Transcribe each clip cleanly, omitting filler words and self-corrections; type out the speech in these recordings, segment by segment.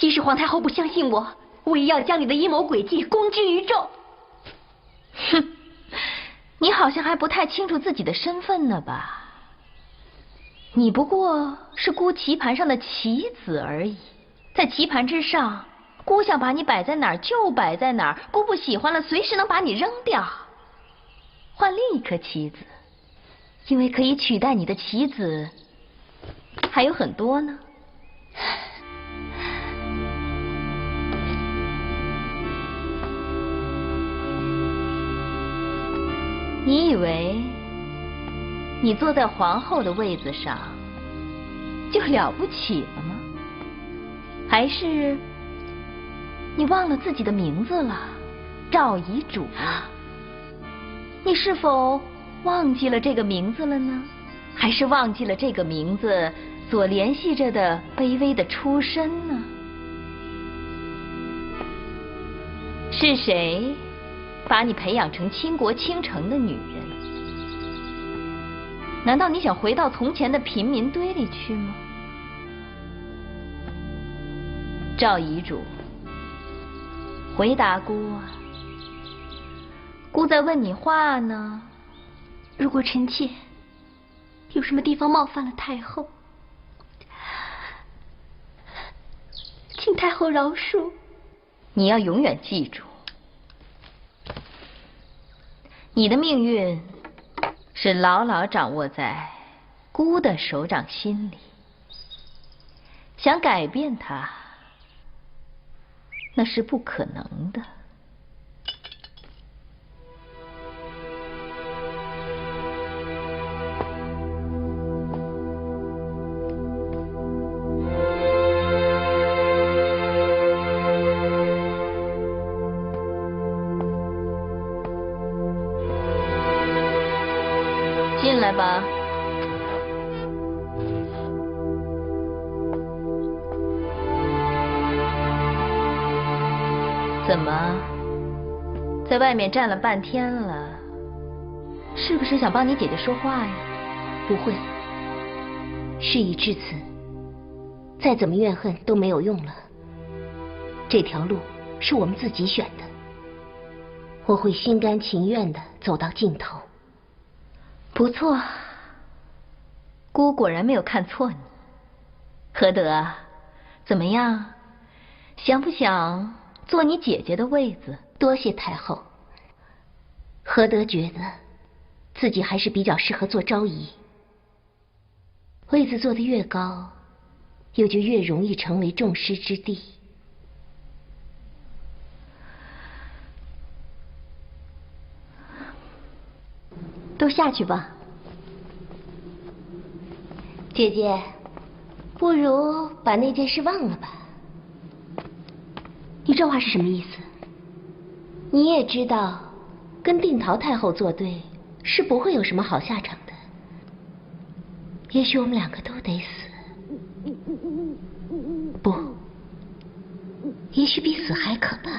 即使皇太后不相信我，我也要将你的阴谋诡计公之于众。哼，你好像还不太清楚自己的身份呢吧？你不过是姑棋盘上的棋子而已，在棋盘之上，姑想把你摆在哪儿就摆在哪儿，姑不喜欢了，随时能把你扔掉，换另一颗棋子，因为可以取代你的棋子还有很多呢。你以为你坐在皇后的位子上就了不起了吗？还是你忘了自己的名字了？赵遗嘱，你是否忘记了这个名字了呢？还是忘记了这个名字所联系着的卑微的出身呢？是谁把你培养成倾国倾城的女人？难道你想回到从前的贫民堆里去吗？赵遗嘱，回答姑啊，姑在问你话呢。如果臣妾有什么地方冒犯了太后，请太后饶恕。你要永远记住，你的命运是牢牢掌握在姑的手掌心里，想改变它，那是不可能的。进来吧。怎么，在外面站了半天了，是不是想帮你姐姐说话呀？不会，事已至此，再怎么怨恨都没有用了。这条路是我们自己选的，我会心甘情愿地走到尽头。不错，姑果然没有看错你。何德，怎么样？想不想坐你姐姐的位子？多谢太后。何德觉得自己还是比较适合做昭仪，位子坐得越高，又就越容易成为众矢之的。都下去吧。姐姐，不如把那件事忘了吧。你这话是什么意思？你也知道，跟定陶太后作对是不会有什么好下场的。也许我们两个都得死，不，也许比死还可怕。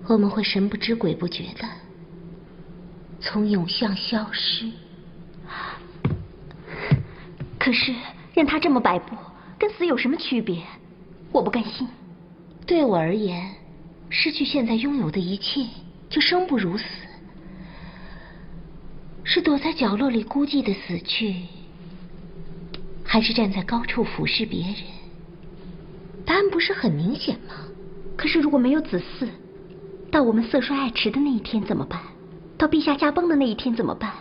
我们会神不知鬼不觉的从永巷消失。可是任他这么摆布，跟死有什么区别？我不甘心。对我而言，失去现在拥有的一切，就生不如死。是躲在角落里孤寂的死去，还是站在高处俯视别人？答案不是很明显吗？可是如果没有子嗣，到我们色衰爱弛的那一天怎么办？到陛下驾崩的那一天怎么办？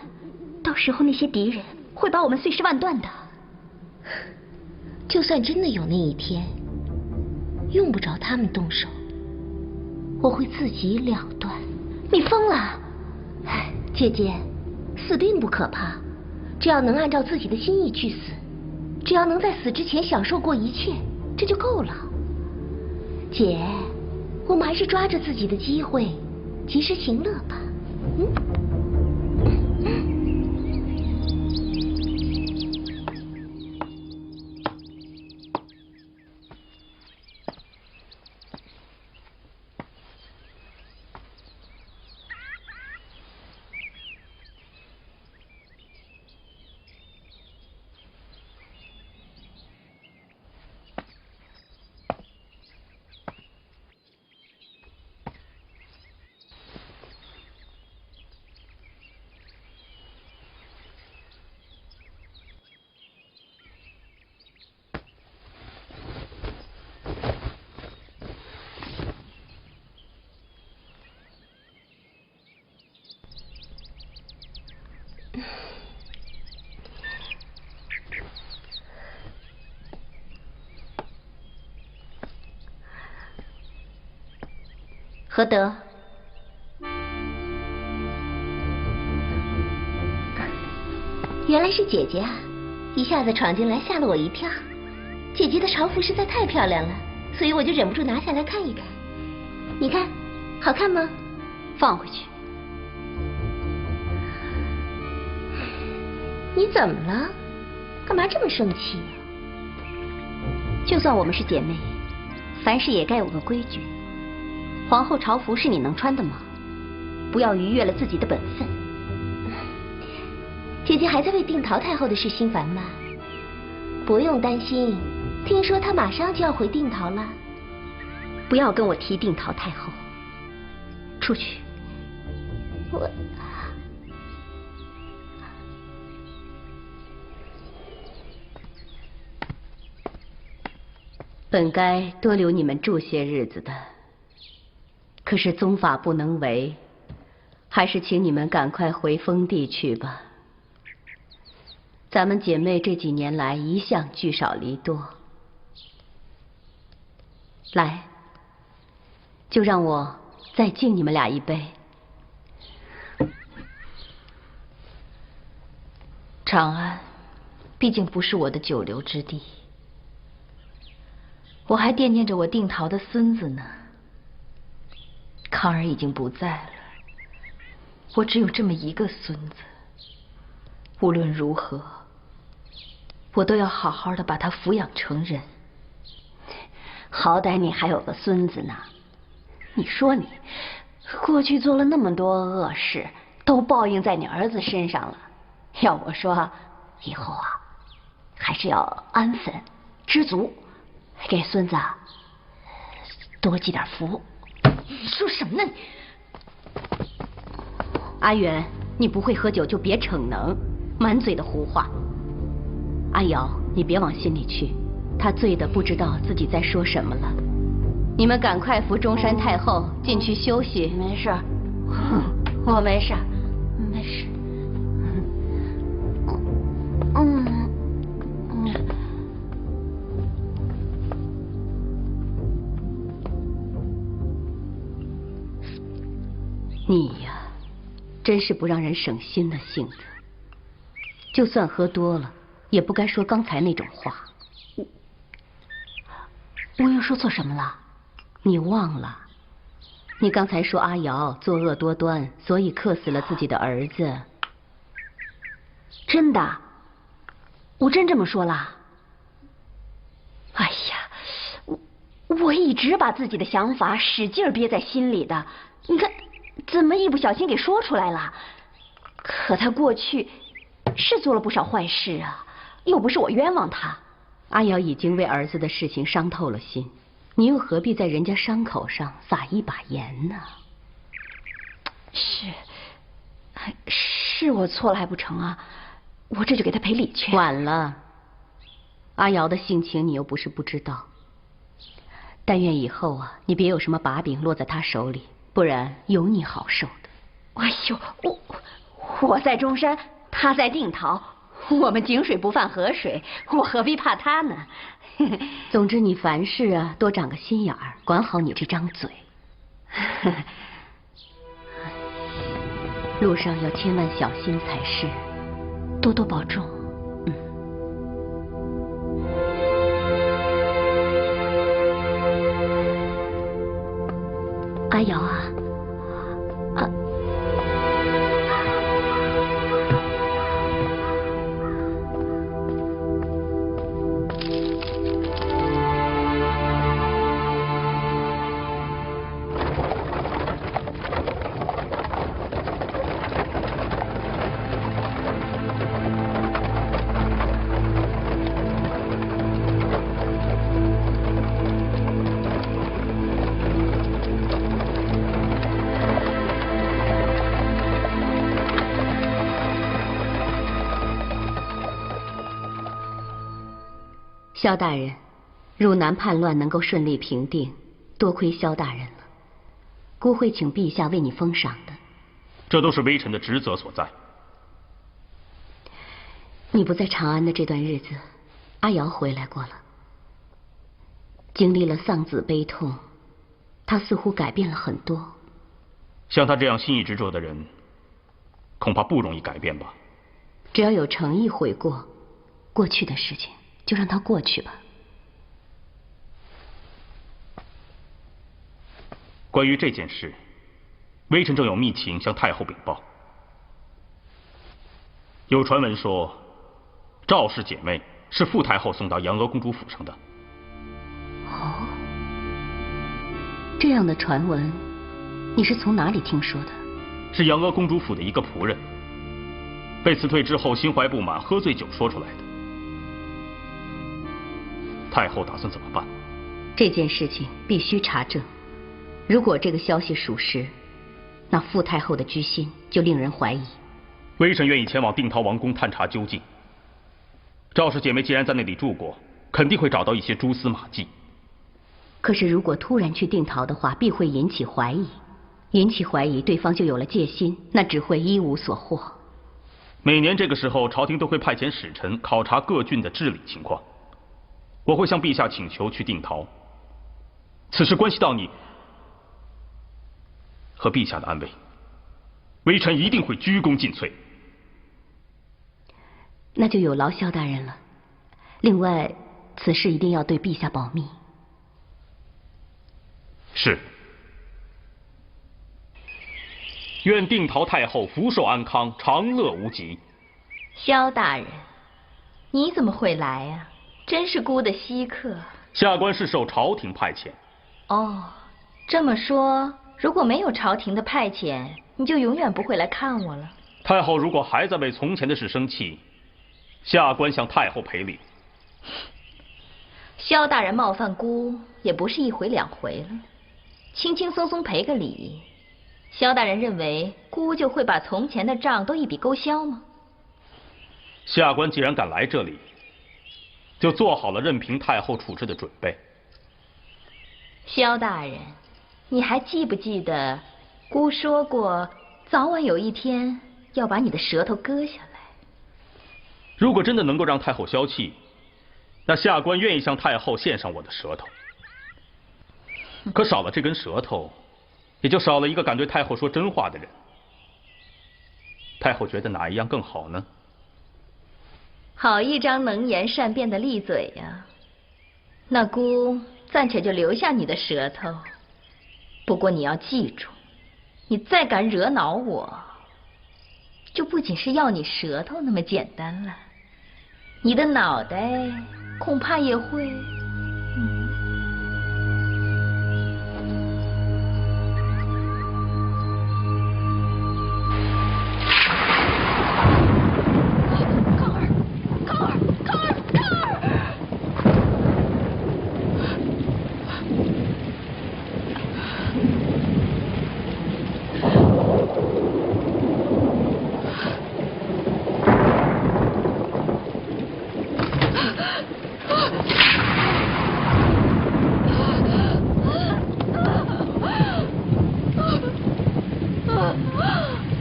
到时候那些敌人会把我们碎尸万段的。就算真的有那一天，用不着他们动手，我会自己了断。你疯了！姐姐，死并不可怕，只要能按照自己的心意去死，只要能在死之前享受过一切，这就够了。姐，我们还是抓着自己的机会，及时行乐吧。何德，原来是姐姐啊！一下子闯进来，吓了我一跳。姐姐的朝服实在太漂亮了，所以我就忍不住拿下来看一看。你看，好看吗？放回去。你怎么了？干嘛这么生气？就算我们是姐妹，凡事也该有个规矩。皇后朝服是你能穿的吗？不要逾越了自己的本分。姐姐还在为定陶太后的事心烦吗？不用担心，听说她马上就要回定陶了。不要跟我提定陶太后，出去。我。本该多留你们住些日子的，可是宗法不能违，还是请你们赶快回封地去吧。咱们姐妹这几年来一向聚少离多，来，就让我再敬你们俩一杯。长安毕竟不是我的久留之地，我还惦念着我定陶的孙子呢。康儿已经不在了，我只有这么一个孙子。无论如何，我都要好好的把他抚养成人。好歹你还有个孙子呢。你说你过去做了那么多恶事，都报应在你儿子身上了。要我说，以后啊，还是要安分知足，给孙子多积点福。你说什么呢？阿元，你不会喝酒就别逞能，满嘴的胡话。阿瑶，你别往心里去，他醉得不知道自己在说什么了。你们赶快扶中山太后进去休息。没事，我没事，没事。你呀，真是不让人省心的性子。就算喝多了，也不该说刚才那种话。我又说错什么了？你忘了？你刚才说阿瑶作恶多端，所以克死了自己的儿子。真的？我真这么说了？哎呀，我一直把自己的想法使劲憋在心里的，你看，怎么一不小心给说出来了？可他过去是做了不少坏事啊，又不是我冤枉他。阿瑶已经为儿子的事情伤透了心，你又何必在人家伤口上撒一把盐呢？是我错了还不成啊？我这就给他赔礼去。晚了，阿瑶的性情你又不是不知道。但愿以后啊，你别有什么把柄落在他手里，不然有你好受的。哎呦，我在中山，他在定陶，我们井水不犯河水，我何必怕他呢？总之你凡事啊多长个心眼儿，管好你这张嘴。路上要千万小心才是，多多保重。阿瑶啊，萧大人，汝南叛乱能够顺利平定，多亏萧大人了。孤会请陛下为你封赏的。这都是微臣的职责所在。你不在长安的这段日子，阿瑶回来过了，经历了丧子悲痛，他似乎改变了很多。像他这样心意执着的人，恐怕不容易改变吧。只要有诚意悔过，过去的事情就让它过去吧。关于这件事，微臣正有密情向太后禀报。有传闻说，赵氏姐妹是傅太后送到阳娥公主府上的。哦，这样的传闻，你是从哪里听说的？是阳娥公主府的一个仆人，被辞退之后心怀不满，喝醉酒说出来的。太后打算怎么办？这件事情必须查证。如果这个消息属实，那傅太后的居心就令人怀疑。微臣愿意前往定陶王宫探查究竟。赵氏姐妹既然在那里住过，肯定会找到一些蛛丝马迹。可是如果突然去定陶的话，必会引起怀疑，引起怀疑，对方就有了戒心，那只会一无所获。每年这个时候，朝廷都会派遣使臣考察各郡的治理情况。我会向陛下请求去定陶。此事关系到你和陛下的安危，微臣一定会鞠躬尽瘁。那就有劳萧大人了。另外，此事一定要对陛下保密。是。愿定陶太后福寿安康，长乐无极。萧大人，你怎么会来呀？真是姑的稀客。下官是受朝廷派遣。哦，这么说，如果没有朝廷的派遣，你就永远不会来看我了。太后如果还在为从前的事生气，下官向太后赔礼。萧大人冒犯姑也不是一回两回了，轻轻松松赔个礼，萧大人认为姑就会把从前的账都一笔勾销吗？下官既然敢来这里，就做好了任凭太后处置的准备。萧大人，你还记不记得姑说过，早晚有一天要把你的舌头割下来？如果真的能够让太后消气，那下官愿意向太后献上我的舌头。可少了这根舌头，也就少了一个敢对太后说真话的人。太后觉得哪一样更好呢？好一张能言善辩的利嘴呀！那姑暂且就留下你的舌头，不过你要记住，你再敢惹恼我，就不仅是要你舌头那么简单了，你的脑袋恐怕也会……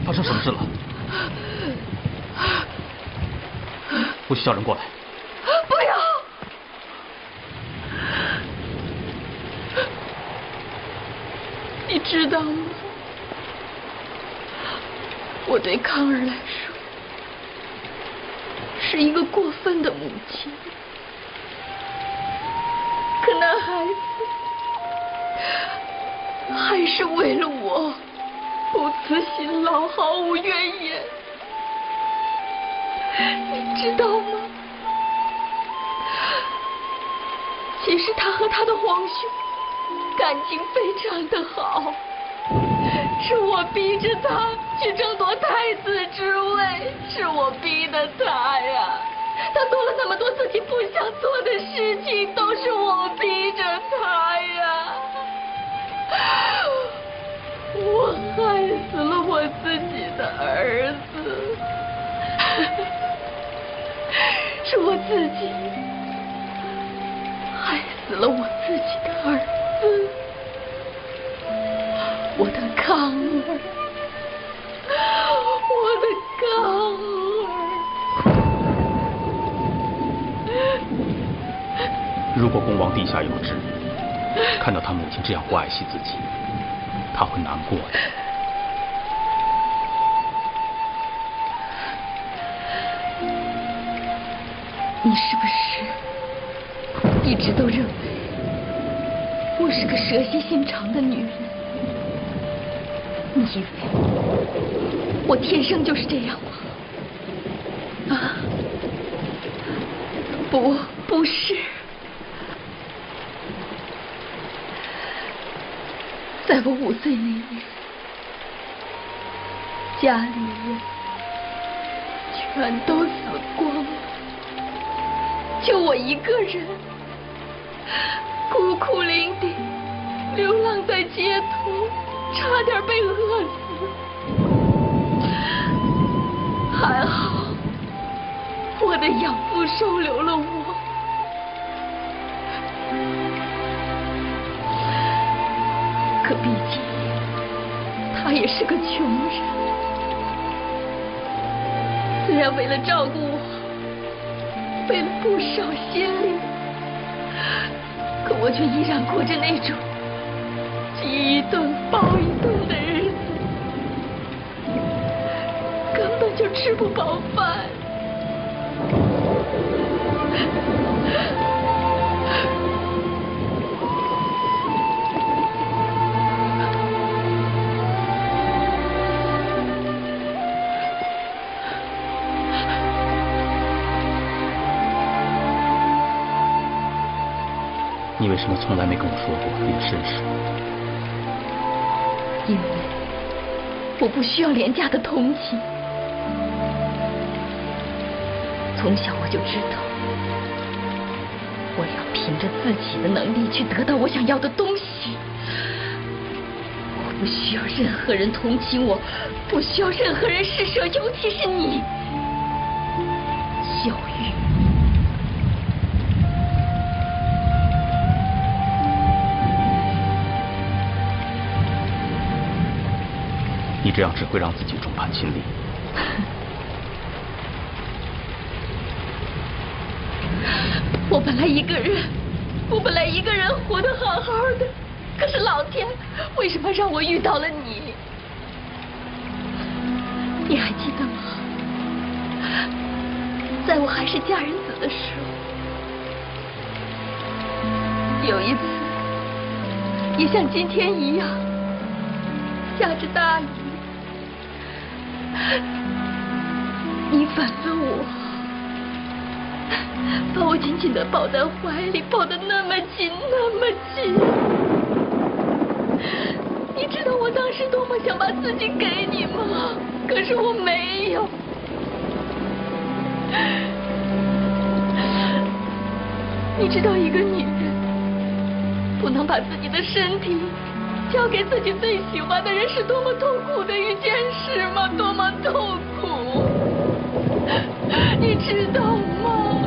发生什么事了？我去叫人过来。不要！你知道吗？我对康儿来说是一个过分的母亲，可那孩子还是为了我不辞辛劳，毫无怨言。你知道吗？其实他和他的皇兄感情非常的好，是我逼着他去争夺太子之位，是我逼的他呀。他做了那么多自己不想做的事情，都是我逼着他呀。我害死了我自己的儿子，是我自己害死了我自己的儿子，我的康儿，我的康儿。如果恭王陛下有旨，看到他母亲这样不爱惜自己，他会难过的。你是不是一直都认为我是个蛇蝎心肠的女人？你以为我天生就是这样吗？啊，不是。在我5岁那年，家里人全都死光了，就我一个人孤苦伶仃，流浪在街头，差点被饿死。还好，我的养父收留了我。可毕竟，他也是个穷人。虽然为了照顾我，费了不少心力，可我却依然过着那种饥一顿饱一顿的日子，根本就吃不饱饭。你为什么从来没跟我说过你的身世？因为我不需要廉价的同情。从小我就知道，我要凭着自己的能力去得到我想要的东西。我不需要任何人同情我，不需要任何人施舍，尤其是你。小玉。你这样只会让自己众叛亲离。我本来一个人活得好好的，可是老天为什么让我遇到了你？你还记得吗？在我还是佳人子的时候，有一次也像今天一样，下着大雨，你吻了我，把我紧紧地抱在怀里，抱得那么紧那么紧。你知道我当时多么想把自己给你吗？可是我没有。你知道一个女人不能把自己的身体交给自己最喜欢的人是多么痛苦的一件事吗？多么痛苦，你知道吗？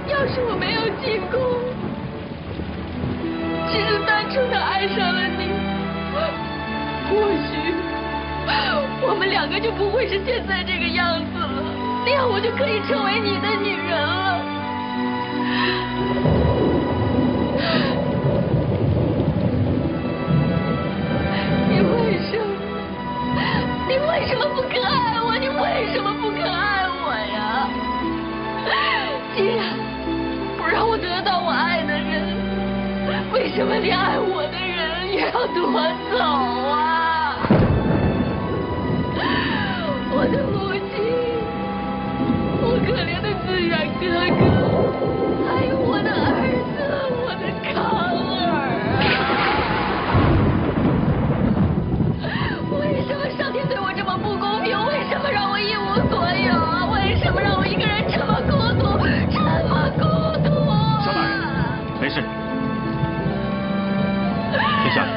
要是我没有进宫，只是单纯的爱上了你，或许我们2个就不会是现在这个样子了，那样我就可以成为你的女人了。你为什么不肯爱我？你为什么不肯爱我呀？既然不让我得到我爱的人，为什么连爱我的人也要夺走啊？我的母亲，我可怜的自然哥哥，还有我的儿子，我的康儿啊！为什么上天对我这么不公平？为什么让我一无所有啊？为什么让我一个人这么孤独，这么孤独啊？萧大人，没事，别下来。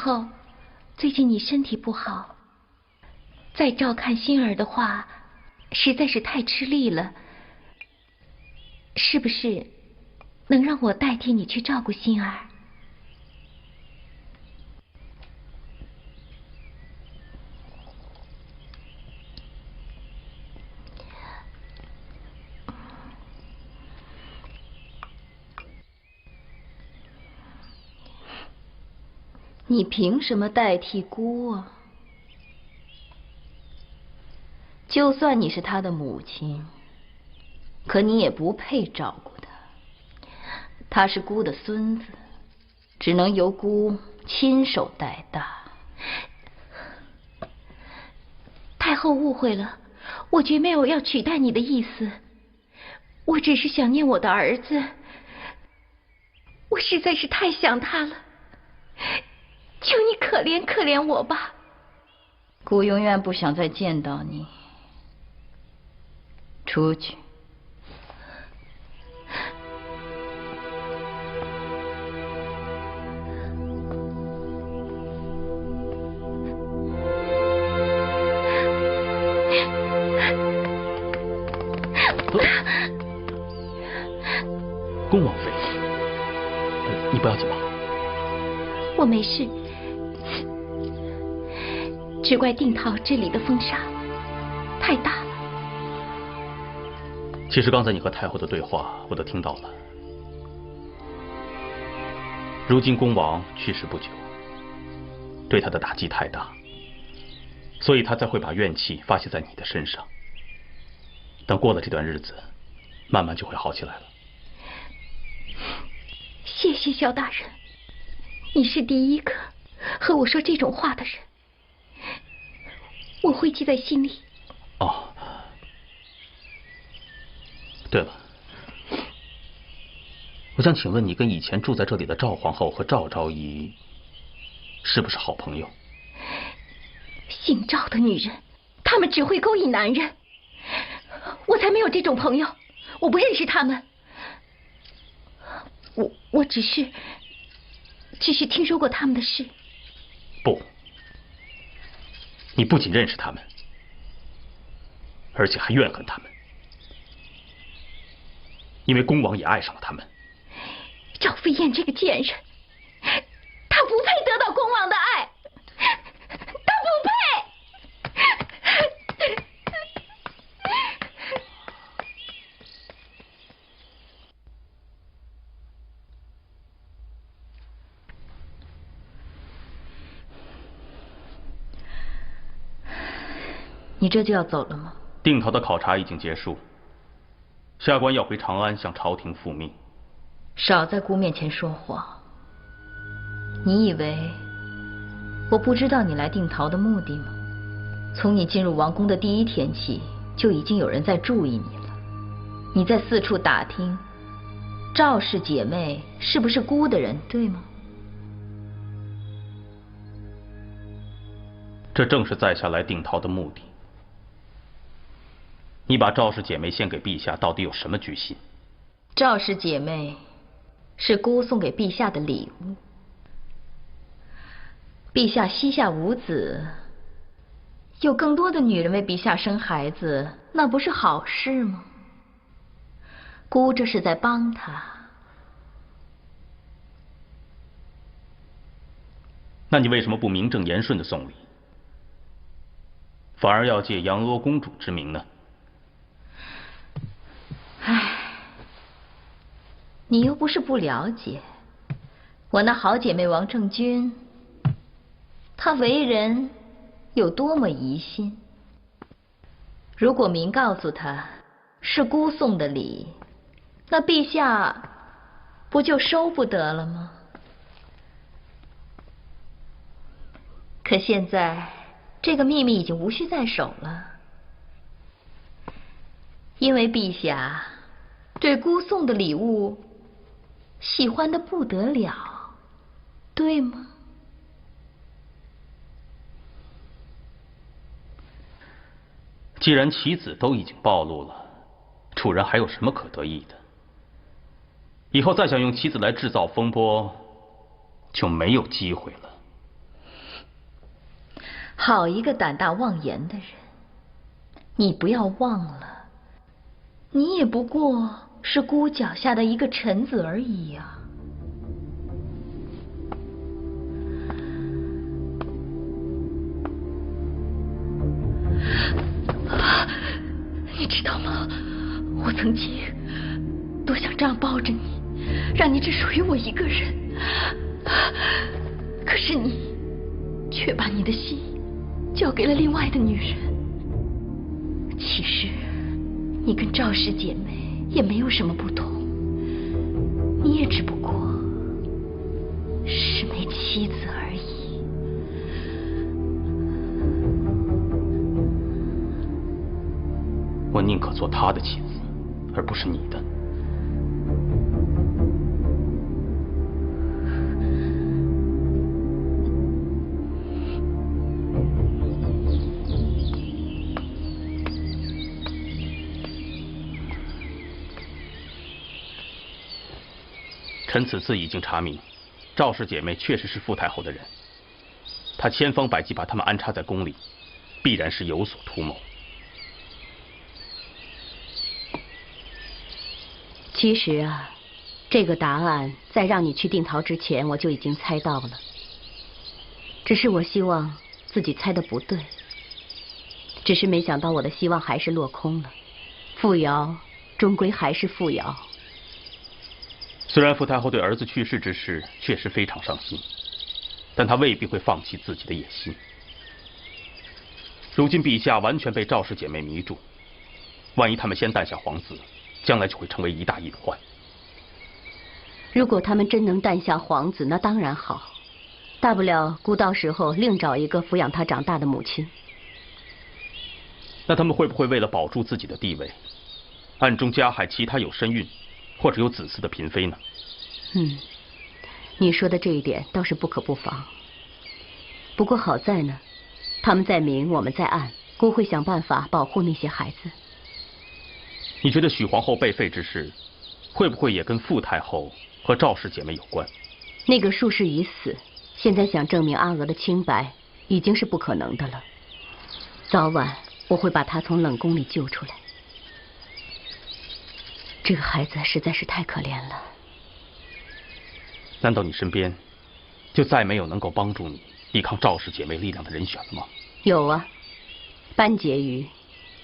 后，最近你身体不好，再照看心儿的话，实在是太吃力了。是不是能让我代替你去照顾心儿？你凭什么代替姑啊？就算你是她的母亲，可你也不配照顾她。他是姑的孙子，只能由姑亲手带大。太后误会了，我绝没有要取代你的意思，我只是想念我的儿子，我实在是太想他了，求你可怜可怜我吧。姑永远不想再见到你。出去。恭王妃，你不要紧吧？我没事，只怪定陶这里的风沙太大了。其实刚才你和太后的对话我都听到了。如今恭王去世不久，对他的打击太大，所以他才会把怨气发泄在你的身上。等过了这段日子，慢慢就会好起来了。谢谢萧大人，你是第一个和我说这种话的人，我会记在心里。哦，对了，我想请问你跟以前住在这里的赵皇后和赵昭仪是不是好朋友？姓赵的女人，她们只会勾引男人，我才没有这种朋友，我不认识他们。我只是听说过他们的事。不，你不仅认识他们，而且还怨恨他们，因为恭王也爱上了他们。赵飞燕这个贱人，她不配得到恭王的爱，她不配。你这就要走了吗？定陶的考察已经结束，下官要回长安向朝廷复命。少在姑面前说谎。你以为我不知道你来定陶的目的吗？从你进入王宫的第一天起，就已经有人在注意你了。你在四处打听赵氏姐妹是不是姑的人，对吗？这正是在下来定陶的目的。你把赵氏姐妹献给陛下，到底有什么居心？赵氏姐妹是姑送给陛下的礼物。陛下膝下无子，有更多的女人为陛下生孩子，那不是好事吗？姑这是在帮他。那你为什么不名正言顺的送礼，反而要借杨阿公主之名呢？唉，你又不是不了解，我那好姐妹王政君，她为人有多么疑心。如果明告诉她是姑送的礼，那陛下不就收不得了吗？可现在这个秘密已经无需在手了，因为陛下对姑送的礼物喜欢的不得了，对吗？既然棋子都已经暴露了，楚人还有什么可得意的？以后再想用棋子来制造风波，就没有机会了。好一个胆大妄言的人！你不要忘了，你也不过是姑脚下的一个臣子而已呀。你知道吗？我曾经多想这样抱着你，让你只属于我一个人。可是你却把你的心交给了另外的女人。其实你跟赵氏姐妹也没有什么不同，你也只不过是枚妻子而已。我宁可做他的妻子，而不是你的。臣此次已经查明，赵氏姐妹确实是傅太后的人，她千方百计把他们安插在宫里，必然是有所图谋。其实啊，这个答案在让你去定陶之前，我就已经猜到了。只是我希望自己猜的不对，只是没想到我的希望还是落空了。傅瑶终归还是傅瑶。虽然傅太后对儿子去世之事确实非常伤心，但她未必会放弃自己的野心。如今陛下完全被赵氏姐妹迷住，万一他们先诞下皇子，将来就会成为一大隐患。如果他们真能诞下皇子，那当然好，大不了姑到时候另找一个抚养他长大的母亲。那他们会不会为了保住自己的地位，暗中加害其他有身孕或者有子嗣的嫔妃呢？你说的这一点倒是不可不防。不过好在呢，他们在明，我们在暗，姑会想办法保护那些孩子。你觉得许皇后被废之事，会不会也跟傅太后和赵氏姐妹有关？那个术士已死，现在想证明阿娥的清白，已经是不可能的了。早晚我会把她从冷宫里救出来。这个孩子实在是太可怜了。难道你身边就再没有能够帮助你抵抗赵氏姐妹力量的人选了吗？有啊，班婕妤，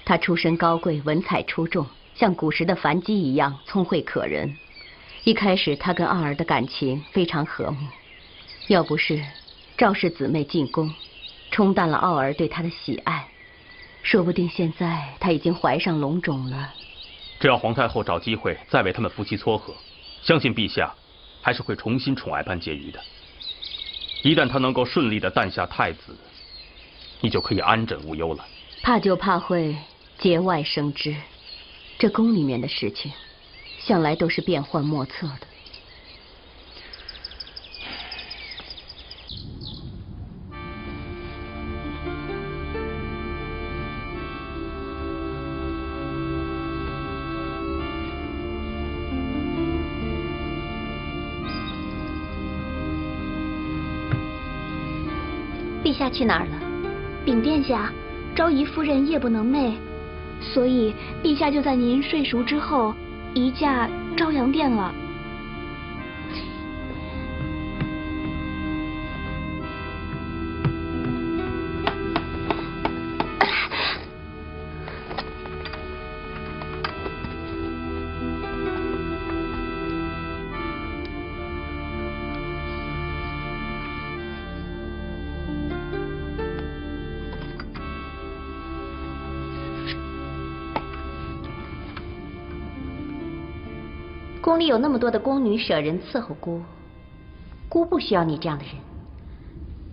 她出身高贵，文采出众，像古时的樊姬一样聪慧可人。一开始她跟二儿的感情非常和睦，要不是赵氏姊妹进宫，冲淡了傲儿对她的喜爱，说不定现在她已经怀上龙种了。只要皇太后找机会再为他们夫妻撮合，相信陛下还是会重新宠爱班婕妤的。一旦她能够顺利地诞下太子，你就可以安枕无忧了。怕就怕会节外生枝，这宫里面的事情向来都是变幻莫测的。陛下去哪儿了？禀殿下，昭仪夫人夜不能寐，所以陛下就在您睡熟之后移驾昭阳殿了。宫里有那么多的宫女舍人伺候姑，姑不需要你这样的人，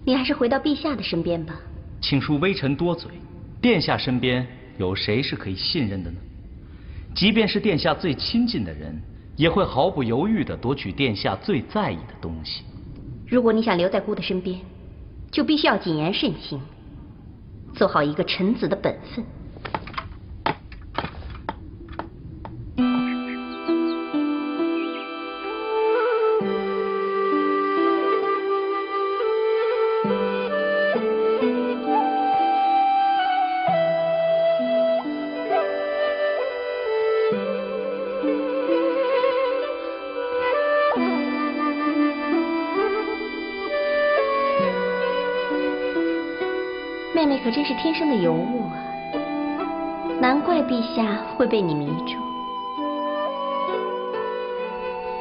你还是回到陛下的身边吧。请恕微臣多嘴，殿下身边有谁是可以信任的呢？即便是殿下最亲近的人，也会毫不犹豫地夺取殿下最在意的东西。如果你想留在姑的身边，就必须要谨言慎行，做好一个臣子的本分。可真是天生的尤物啊！难怪陛下会被你迷住。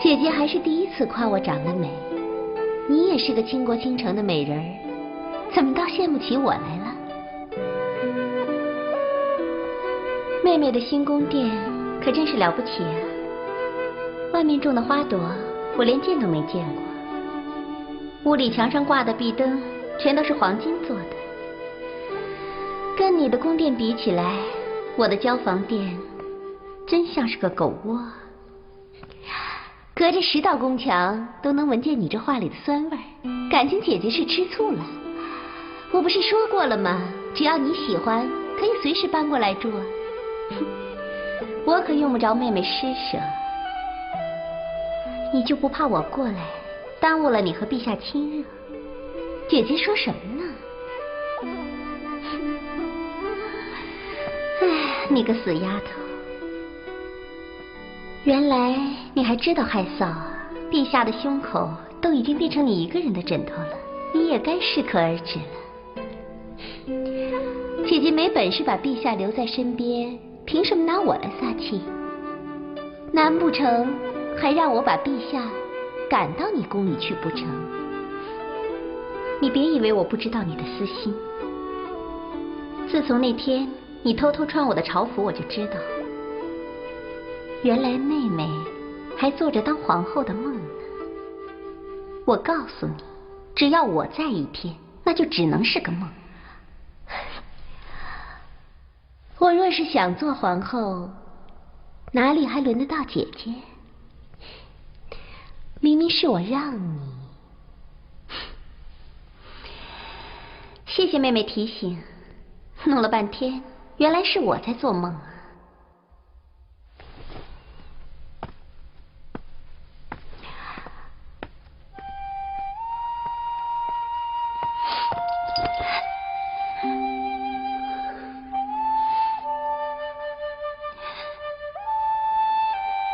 姐姐还是第一次夸我长得美，你也是个倾国倾城的美人儿，怎么倒羡慕起我来了？妹妹的新宫殿可真是了不起啊！外面种的花朵，我连见都没见过。屋里墙上挂的壁灯，全都是黄金做的。跟你的宫殿比起来，我的交房殿真像是个狗窝。隔着10道宫墙都能闻见你这话里的酸味儿，感情姐姐是吃醋了。我不是说过了吗？只要你喜欢，可以随时搬过来住。我可用不着妹妹施舍。你就不怕我过来耽误了你和陛下亲热？姐姐说什么呢？哎，你个死丫头，原来你还知道害臊啊！陛下的胸口都已经变成你一个人的枕头了，你也该适可而止了。姐姐没本事把陛下留在身边，凭什么拿我来撒气？难不成还让我把陛下赶到你宫里去不成？你别以为我不知道你的私心。自从那天你偷偷穿我的朝服，我就知道，原来妹妹还做着当皇后的梦呢。我告诉你，只要我在一天，那就只能是个梦。我若是想做皇后，哪里还轮得到姐姐？明明是我让你。谢谢妹妹提醒，弄了半天，原来是我在做梦啊。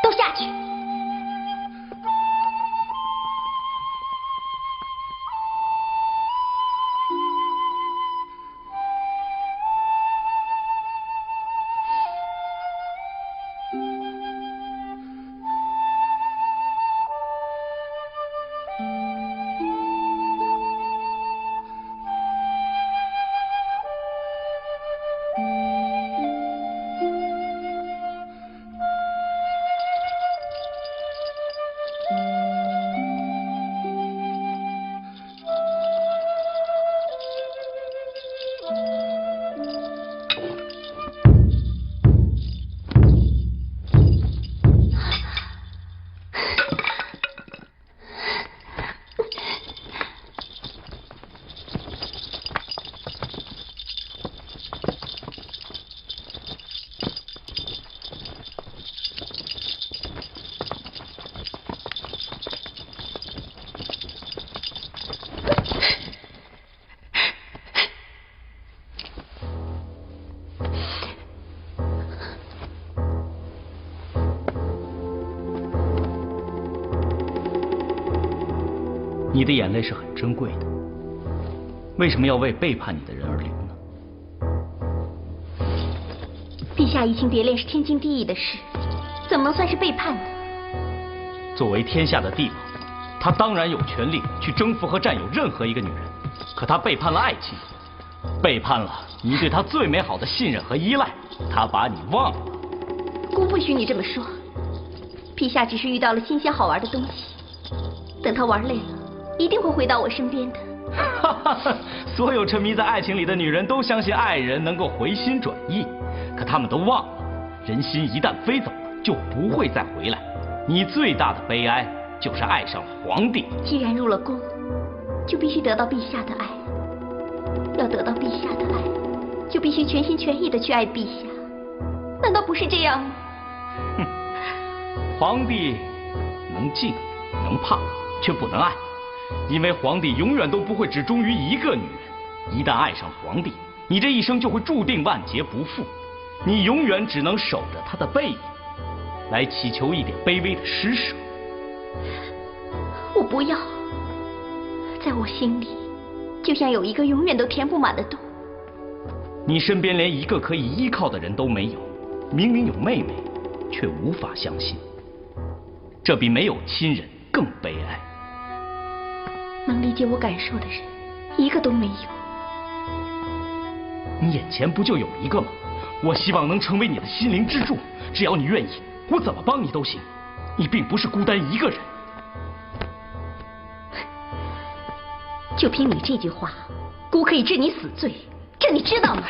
都下去！你的眼泪是很珍贵的，为什么要为背叛你的人而流呢？陛下移情别恋是天经地义的事，怎么能算是背叛呢？作为天下的帝王，他当然有权利去征服和占有任何一个女人，可他背叛了爱情，背叛了你对他最美好的信任和依赖，他把你忘了。姑不许你这么说，陛下只是遇到了新鲜好玩的东西，等他玩累了，一定会回到我身边的。所有沉迷在爱情里的女人都相信爱人能够回心转意，可她们都忘了，人心一旦飞走了，就不会再回来。你最大的悲哀就是爱上了皇帝。既然入了宫，就必须得到陛下的爱。要得到陛下的爱，就必须全心全意的去爱陛下。难道不是这样吗？哼，皇帝能敬能怕，却不能爱。因为皇帝永远都不会只忠于一个女人，一旦爱上皇帝，你这一生就会注定万劫不复。你永远只能守着他的背影，来祈求一点卑微的施舍。我不要，在我心里，就像有一个永远都填不满的洞，你身边连一个可以依靠的人都没有，明明有妹妹，却无法相信，这比没有亲人更悲哀。能理解我感受的人，一个都没有。你眼前不就有一个吗？我希望能成为你的心灵支柱，只要你愿意，我怎么帮你都行。你并不是孤单一个人。就凭你这句话，姑可以治你死罪，这你知道吗？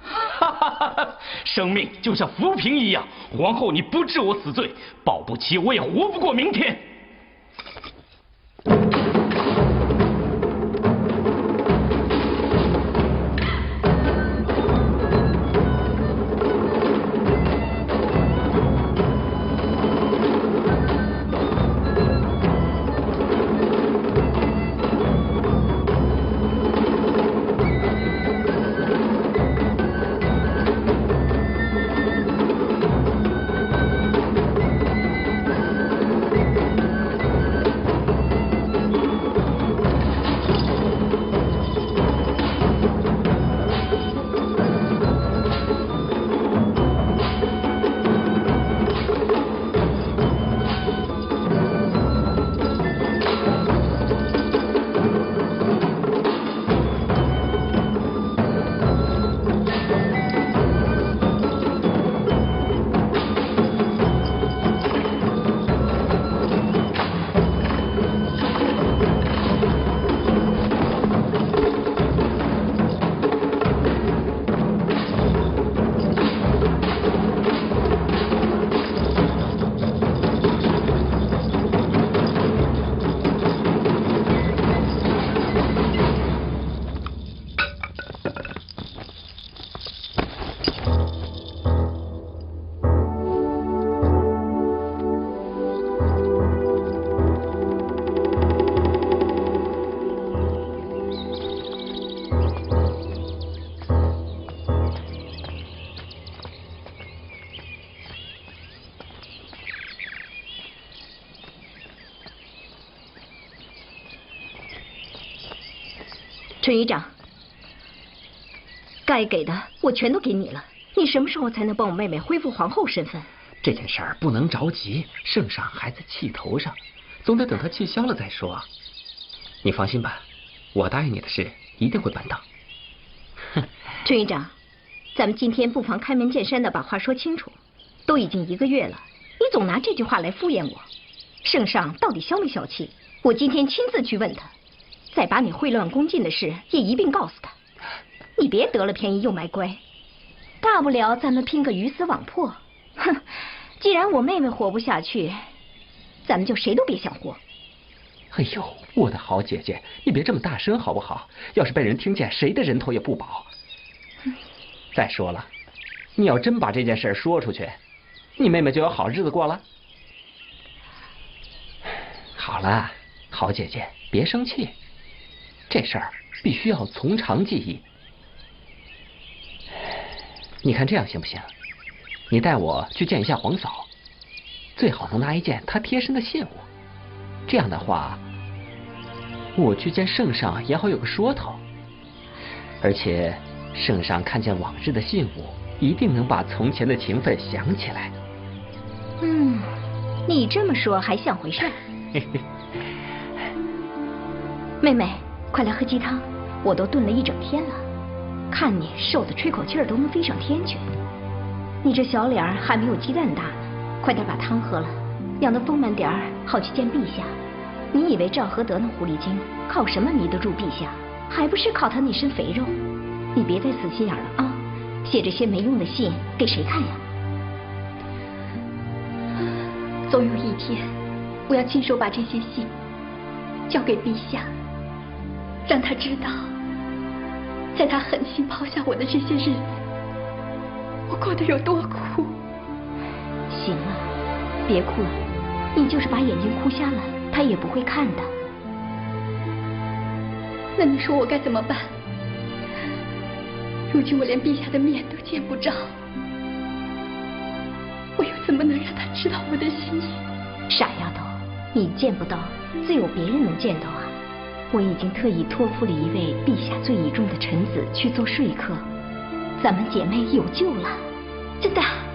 哈哈哈！生命就像浮萍一样，皇后你不治我死罪，保不齐我也活不过明天。陈余长，该给的我全都给你了，你什么时候才能帮我妹妹恢复皇后身份？这件事儿不能着急，圣上还在气头上，总得等他气消了再说。你放心吧，我答应你的事一定会办到。陈余长，咱们今天不妨开门见山的把话说清楚。都已经1个月了，你总拿这句话来敷衍我。圣上到底消没消气？我今天亲自去问他。再把你秽乱宫禁的事也一并告诉他，你别得了便宜又卖乖，大不了咱们拼个鱼死网破。哼，既然我妹妹活不下去，咱们就谁都别想活。哎呦，我的好姐姐，你别这么大声好不好？要是被人听见，谁的人头也不保。再说了，你要真把这件事说出去，你妹妹就有好日子过了。好了，好姐姐，别生气。这事儿必须要从长计议。你看这样行不行？你带我去见一下皇嫂，最好能拿一件她贴身的信物。这样的话，我去见圣上也好有个说头。而且圣上看见往日的信物，一定能把从前的情分想起来。你这么说还像回事。妹妹，快来喝鸡汤，我都炖了1整天了。看你瘦得吹口气儿都能飞上天去，你这小脸儿还没有鸡蛋大呢。快点把汤喝了，养得丰满点儿，好去见陛下。你以为赵合德那狐狸精靠什么迷得住陛下？还不是靠他那身肥肉？你别再死心眼了啊！写这些没用的信给谁看呀？总有一天，我要亲手把这些信交给陛下，让他知道，在他狠心抛下我的这些日子，我过得有多苦。行了，别哭了，你就是把眼睛哭瞎了，他也不会看的。那你说我该怎么办？如今我连陛下的面都见不着，我又怎么能让他知道我的心意？傻丫头，你见不到，自有别人能见到啊！我已经特意托付了一位陛下最倚重的臣子去做说客，咱们姐妹有救了。真的。